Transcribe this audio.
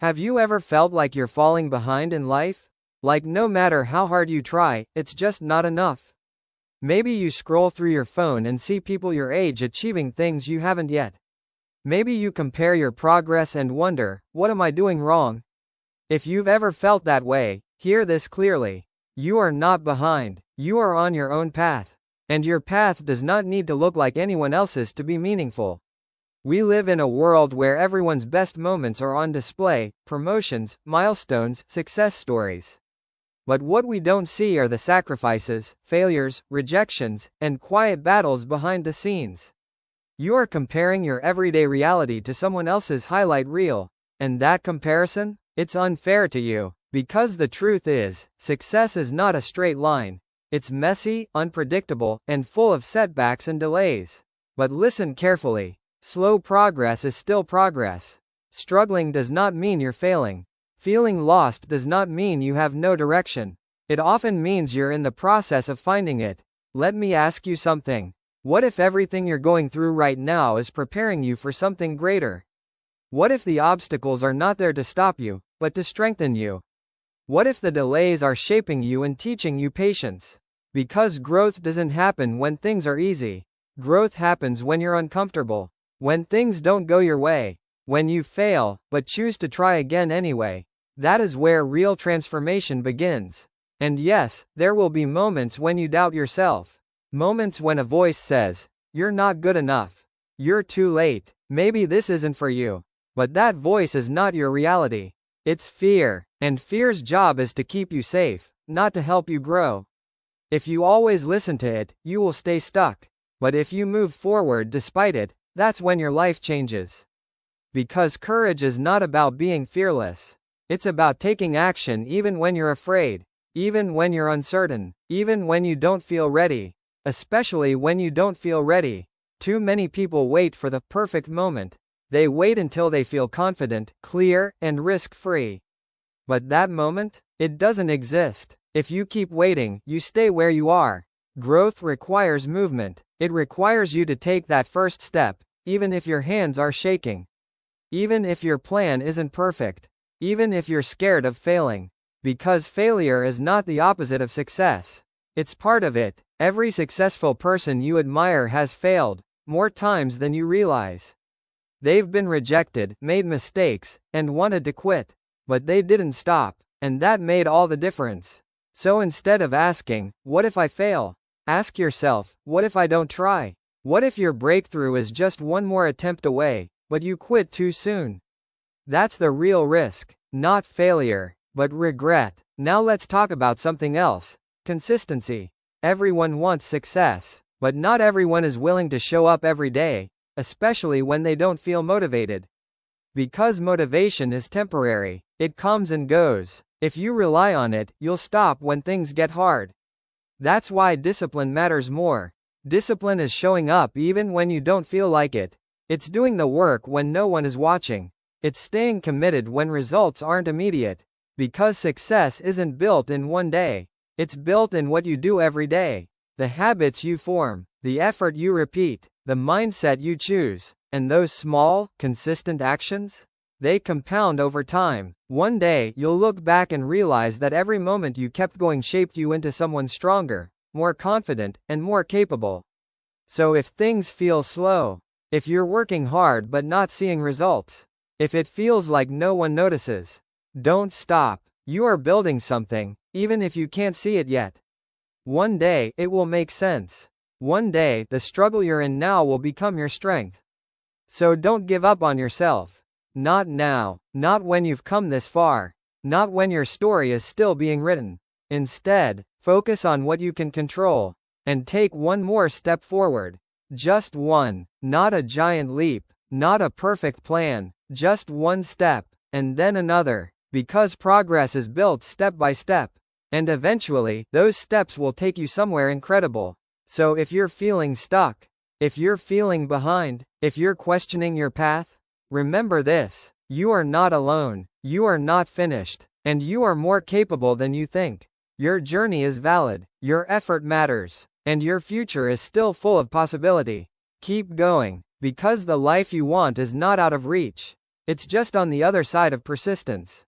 Have you ever felt like you're falling behind in life? Like no matter how hard you try, it's just not enough. Maybe you scroll through your phone and see people your age achieving things you haven't yet. Maybe you compare your progress and wonder, what am I doing wrong? If you've ever felt that way, hear this clearly. You are not behind. You are on your own path. And your path does not need to look like anyone else's to be meaningful. We live in a world where everyone's best moments are on display: promotions, milestones, success stories. But what we don't see are the sacrifices, failures, rejections, and quiet battles behind the scenes. You are comparing your everyday reality to someone else's highlight reel. And that comparison? It's unfair to you. Because the truth is, success is not a straight line. It's messy, unpredictable, and full of setbacks and delays. But listen carefully. Slow progress is still progress. Struggling does not mean you're failing. Feeling lost does not mean you have no direction. It often means you're in the process of finding it. Let me ask you something. What if everything you're going through right now is preparing you for something greater? What if the obstacles are not there to stop you, but to strengthen you? What if the delays are shaping you and teaching you patience? Because growth doesn't happen when things are easy. Growth happens when you're uncomfortable. When things don't go your way, when you fail, but choose to try again anyway, that is where real transformation begins. And yes, there will be moments when you doubt yourself. Moments when a voice says, "You're not good enough. You're too late. Maybe this isn't for you." But that voice is not your reality. It's fear, and fear's job is to keep you safe, not to help you grow. If you always listen to it, you will stay stuck. But if you move forward despite it, that's when your life changes. Because courage is not about being fearless. It's about taking action even when you're afraid, even when you're uncertain, even when you don't feel ready. Especially when you don't feel ready. Too many people wait for the perfect moment. They wait until they feel confident, clear, and risk-free. But that moment? It doesn't exist. If you keep waiting, you stay where you are. Growth requires movement. It requires you to take that first step, even if your hands are shaking. Even if your plan isn't perfect. Even if you're scared of failing. Because failure is not the opposite of success. It's part of it. Every successful person you admire has failed, more times than you realize. They've been rejected, made mistakes, and wanted to quit. But they didn't stop, and that made all the difference. So instead of asking, "What if I fail?" ask yourself, "What if I don't try?" What if your breakthrough is just one more attempt away, but you quit too soon? That's the real risk. Not failure, but regret. Now let's talk about something else. Consistency. Everyone wants success, but not everyone is willing to show up every day, especially when they don't feel motivated. Because motivation is temporary. It comes and goes. If you rely on it, you'll stop when things get hard. That's why discipline matters more. Discipline is showing up even when you don't feel like it. It's doing the work when no one is watching. It's staying committed when results aren't immediate. Because success isn't built in one day. It's built in what you do every day. The habits you form, the effort you repeat, the mindset you choose, and those small, consistent actions, they compound over time. One day, you'll look back and realize that every moment you kept going shaped you into someone stronger, more confident, and more capable. So if things feel slow, if you're working hard but not seeing results, if it feels like no one notices, don't stop. You are building something, even if you can't see it yet. One day, it will make sense. One day, the struggle you're in now will become your strength. So don't give up on yourself. Not now. Not when you've come this far. Not when your story is still being written. Instead, focus on what you can control. And take one more step forward. Just one. Not a giant leap. Not a perfect plan. Just one step. And then another. Because progress is built step by step. And eventually, those steps will take you somewhere incredible. So if you're feeling stuck, if you're feeling behind, if you're questioning your path, remember this. You are not alone. You are not finished. And you are more capable than you think. Your journey is valid. Your effort matters. And your future is still full of possibility. Keep going. Because the life you want is not out of reach. It's just on the other side of persistence.